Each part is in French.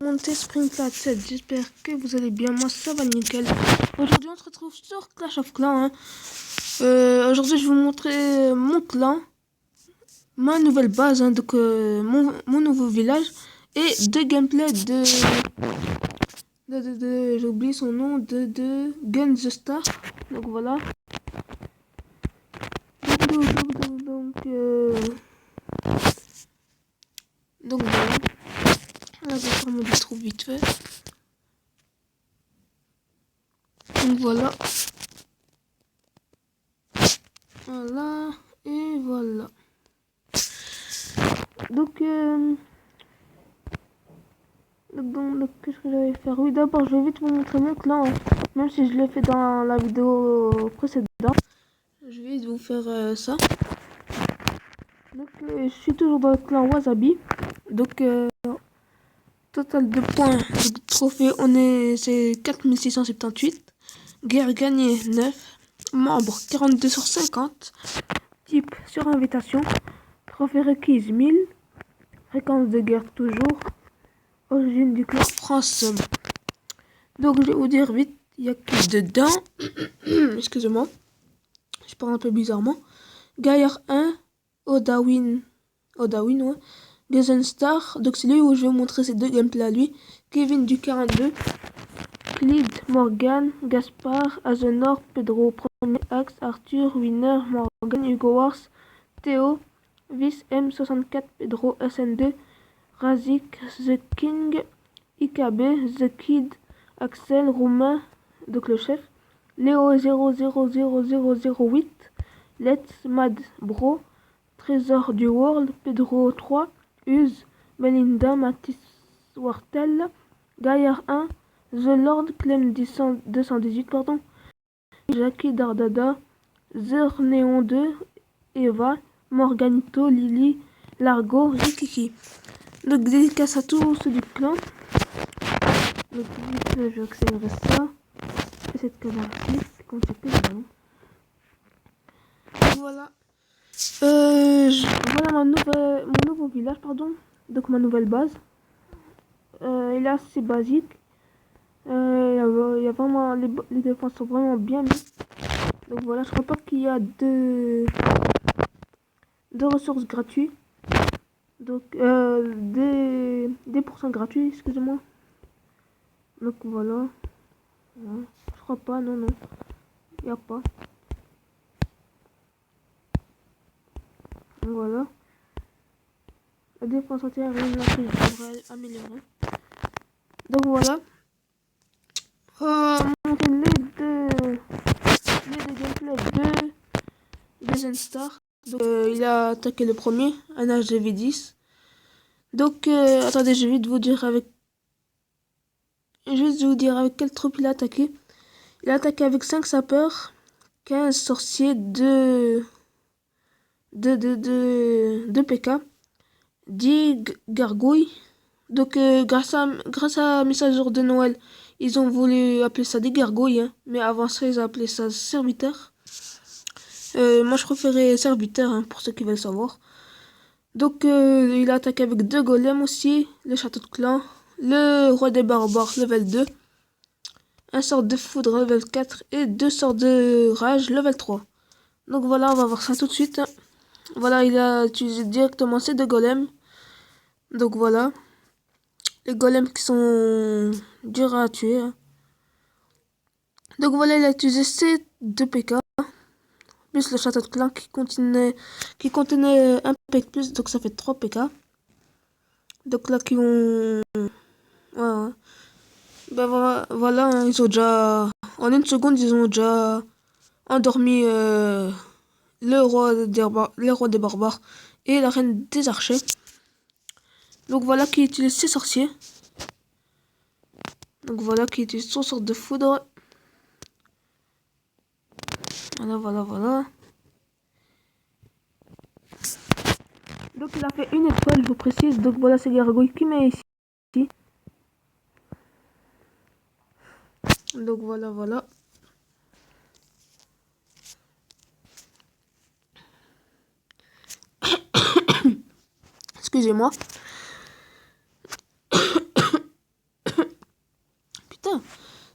Montez Springplat 7, j'espère que vous allez bien, moi ça va nickel. Aujourd'hui on se retrouve sur Clash of Clans. Aujourd'hui je vais vous montrer mon clan, ma nouvelle base, donc mon nouveau village et deux gameplays j'ai oublié son nom, de Gun the Star. Donc voilà. Donc voilà. Là je vais faire mon distro vite fait. Donc voilà. Voilà. Et voilà. Donc qu'est-ce que j'allais faire? Oui, d'abord, je vais vite vous montrer mon clan, même si je l'ai fait dans la vidéo précédente. Je vais vite vous faire ça. Donc, je suis toujours dans le clan Wasabi. Donc, total de points, de trophées, c'est 4678. Guerre gagnée 9. Membres 42 sur 50. Type sur invitation. Trophée requise 1000. Fréquence de guerre toujours. Origine du clan France. Donc je vais vous dire vite, il y a qui dedans. Excusez-moi, je parle un peu bizarrement. Gaillard 1, Odawin, ouais. Gazenstar, donc c'est lui où je vais vous montrer ces deux gameplays à lui. Kevin du 42, Clyde, Morgan, Gaspard, Azenor, Pedro, Premier Axe, Arthur, Winner, Morgan, Hugo Wars, Théo, Vis M64, Pedro, SN2, Razik, The King, IKB, The Kid, Axel, Roumain, donc le chef, Léo 000008, Let's Mad Bro, Trésor du World, Pedro 3, Uz, Melinda, Mathis Wartel, Gaillard 1, The Lord, Clem 218, pardon, Jackie Dardada, Zer Néon 2, Eva, Morganito, Lily, Largo, Rikiki. Donc dédicace à tous ceux du clan. Donc vite, je vais accélérer ça. Et cette caméra quand c'est plus long. Voilà. Voilà mon nouveau village, pardon. Donc ma nouvelle base. Il est assez basique. Il y a vraiment les défenses sont vraiment bien mises. Donc voilà, je crois pas qu'il y a deux ressources gratuites. Donc des pourcents gratuits, excusez-moi. Donc voilà. Ouais, je crois pas, non. Il n'y a pas. Donc voilà. La défense entière et la prise devrait améliorer. Donc voilà. Monter les deux gameplays de Zenstar. Donc il a attaqué le premier, un HDV10. Donc attendez, je vais vite vous dire avec quelle troupe il a attaqué. Il a attaqué avec 5 sapeurs, 15 sorciers, 2 PK, 10 gargouilles. Donc grâce à Messager de Noël, ils ont voulu appeler ça des gargouilles, hein, mais avant ça ils appelaient ça serviteurs. Moi je préférais serviteurs, hein, pour ceux qui veulent savoir. Donc il a attaqué avec 2 golems aussi, le château de clan, le roi des barbares level 2, un sort de foudre level 4 et 2 sorts de rage level 3. Donc voilà, on va voir ça tout de suite, hein. Voilà, il a utilisé directement ces 2 golems. Donc voilà, les golems qui sont durs à tuer, hein. Donc voilà, il a utilisé ces 2 PK, plus le château de clan qui contenait un PK plus, donc ça fait 3 PK. Donc là qui ont... Ouais. Ben voilà, hein, ils ont déjà... En une seconde, ils ont déjà endormi le roi des barbares et la reine des archers. Donc voilà qui utilise ses sorciers. Donc voilà qui utilise son sort de foudre. Voilà. Donc il a fait une étoile, je vous précise. Donc voilà, c'est gargouille qui met ici. Donc voilà. Excusez-moi.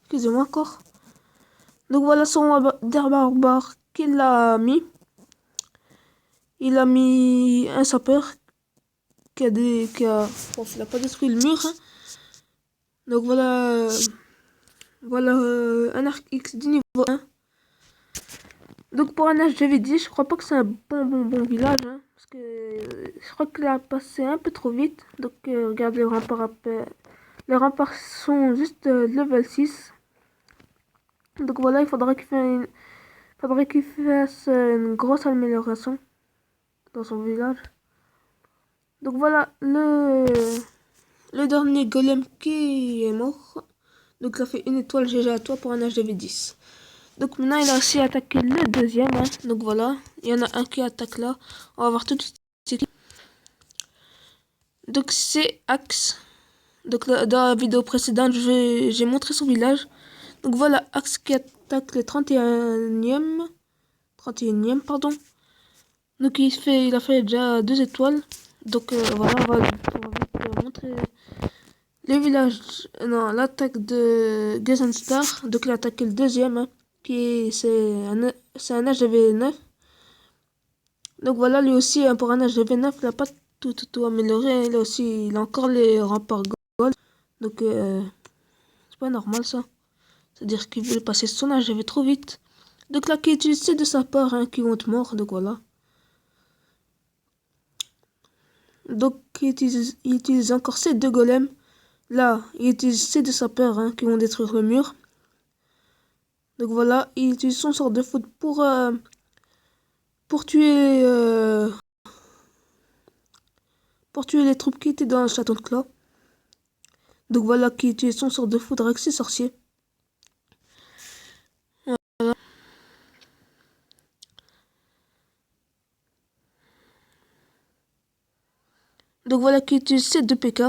Excusez-moi encore. Donc voilà son barbare qu'il a mis. Il a mis un sapeur bon, il a pas détruit le mur. Hein. Donc voilà, un arc X du niveau 1. Donc pour un HGV10, je crois pas que c'est un bon village. Hein, parce que je crois qu'il a passé un peu trop vite. Donc regardez les remparts. Les remparts sont juste level 6. Donc voilà, il faudrait qu'il fasse une grosse amélioration dans son village. Donc voilà, le dernier golem qui est mort. Donc ça fait une étoile GG à toi pour un HDV10. Donc maintenant il a aussi attaqué le deuxième. Hein. Donc voilà, il y en a un qui attaque là. On va voir tout de suite. Donc c'est Axe. Donc dans la vidéo précédente, j'ai montré son village. Donc voilà, Axe qui attaque le 31e. Pardon. Donc il a fait déjà 2 étoiles. Donc voilà, on va vite montrer le village. Non, l'attaque de Gesenstar. Donc il a attaqué le deuxième. Hein, c'est un HDV9. Donc voilà, lui aussi, hein, pour un HDV9, il n'a pas tout amélioré. Il a encore les remparts gold. Donc c'est pas normal ça. C'est-à-dire qu'il voulait passer son HDV trop vite. Donc là, qui utilise de sa part, hein, qui vont être morts. Donc voilà. Donc il utilise encore ces 2 golems. Là, il utilise ces 2 sapeurs hein, qui vont détruire le mur. Donc voilà, il utilise son sort de foot pour tuer les troupes qui étaient dans le château de Clos. Donc voilà, qui utilise son sort de foudre avec ses sorciers. Voilà. Donc voilà, qui utilise ces 2 PK.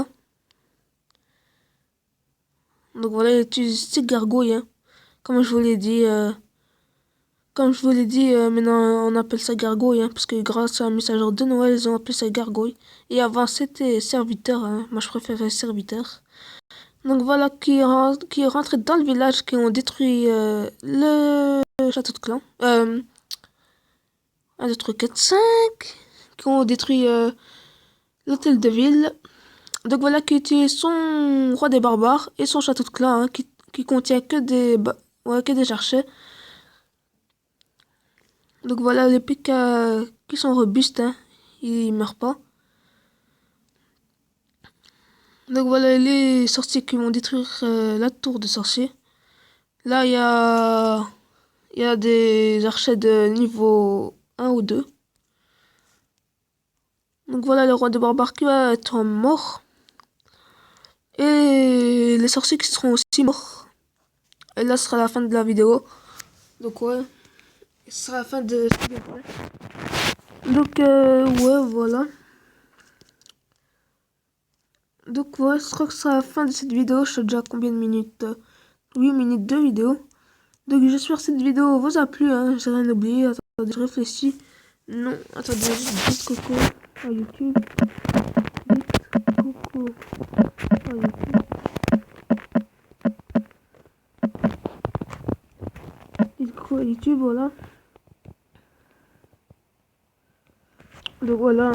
Donc voilà, il utilise ces gargouilles. Hein. Comme je vous l'ai dit, maintenant on appelle ça gargouille, hein, parce que grâce à un message de Noël, ils ont appelé ça gargouille. Et avant c'était serviteur, hein. Moi je préférais serviteur. Donc voilà, qui est rentré dans le village, qui ont détruit le château de clan. 1, 2, 3, 4, 5. Qui ont détruit l'hôtel de ville. Donc voilà, qui utilise son roi des barbares et son château de clan, hein, qui contient que des archers. Donc voilà, les pics qui sont robustes, hein, ils meurent pas. Donc voilà les sorciers qui vont détruire la tour de sorciers. Là, il y a des archers de niveau 1 ou 2. Donc voilà le roi de barbares qui va être mort. Et les sorciers qui seront aussi morts. Et là, ce sera la fin de la vidéo. Donc ouais, ce sera la fin de ce gameplay. Donc ouais, voilà. Donc ouais, je crois que ce sera la fin de cette vidéo. Je sais déjà combien de minutes 8 minutes de vidéo. Donc j'espère que cette vidéo vous a plu. Hein. J'ai rien oublié. Attendez, je réfléchis. Non, attendez, juste coucou à YouTube. Dites coucou à YouTube. Dites coucou à YouTube, voilà. Donc voilà.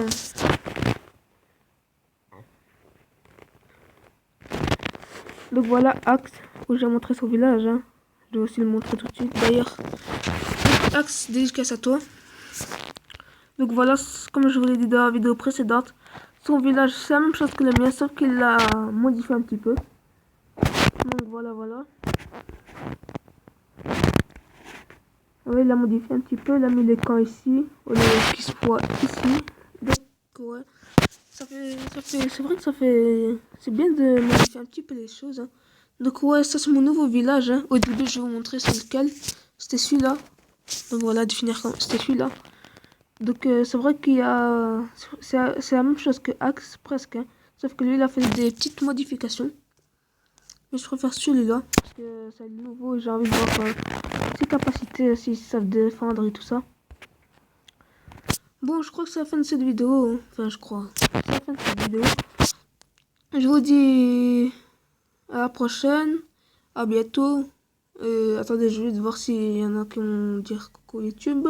Donc voilà Axe, où j'ai montré son village. Hein. Je vais aussi le montrer tout de suite. D'ailleurs, Axe, dédicace à toi. Donc voilà, comme je vous l'ai dit dans la vidéo précédente, son village c'est la même chose que le mien, sauf qu'il l'a modifié un petit peu. Donc voilà. Oui, il l'a modifié un petit peu, il a mis les camps ici, au lieu qu'ils soient ici. Donc ouais, c'est vrai que c'est bien de modifier un petit peu les choses. Hein. Donc ouais, ça c'est mon nouveau village. Hein. Au début, je vais vous montrer c'est lequel. C'était celui-là. Donc voilà, définir comme c'était celui-là. Donc c'est vrai qu'il y a... C'est la même chose que Axe, presque. Hein. Sauf que lui, il a fait des petites modifications. Mais je préfère celui-là. Parce que c'est nouveau et j'ai envie de voir ses capacités, s'ils savent défendre et tout ça. Bon, je crois que c'est la fin de cette vidéo. Enfin, je crois. C'est la fin de cette vidéo. Je vous dis à la prochaine. À bientôt. Attendez, je vais voir s'il y en a qui vont dire coucou YouTube.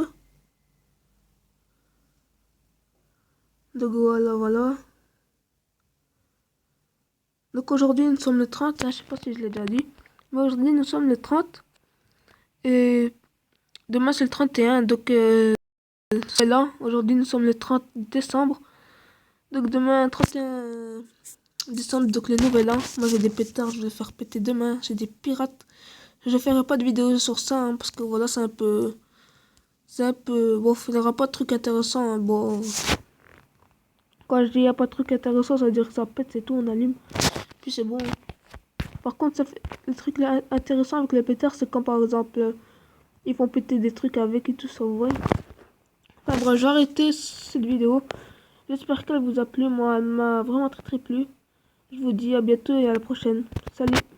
Donc voilà. Donc aujourd'hui nous sommes le 30, hein, je sais pas si je l'ai déjà dit. Mais aujourd'hui nous sommes le 30. Et demain c'est le 31. Donc c'est là. Aujourd'hui nous sommes le 30 décembre. Donc demain 31 décembre, donc le nouvel an. Moi j'ai des pétards, je vais faire péter demain. J'ai des pirates. Je ferai pas de vidéo sur ça, hein, parce que voilà, c'est un peu... Bon, il n'y aura pas de truc intéressant, hein. Bon, quand je dis il n'y a pas de truc intéressant, ça veut dire que ça pète, c'est tout, on allume. Puis c'est bon. Par contre, ça fait... le truc là, intéressant avec les pétards, c'est quand par exemple, ils font péter des trucs avec et tout ça, vous voyez. Enfin bref, je vais arrêter cette vidéo. J'espère qu'elle vous a plu. Moi, elle m'a vraiment très plu. Je vous dis à bientôt et à la prochaine. Salut!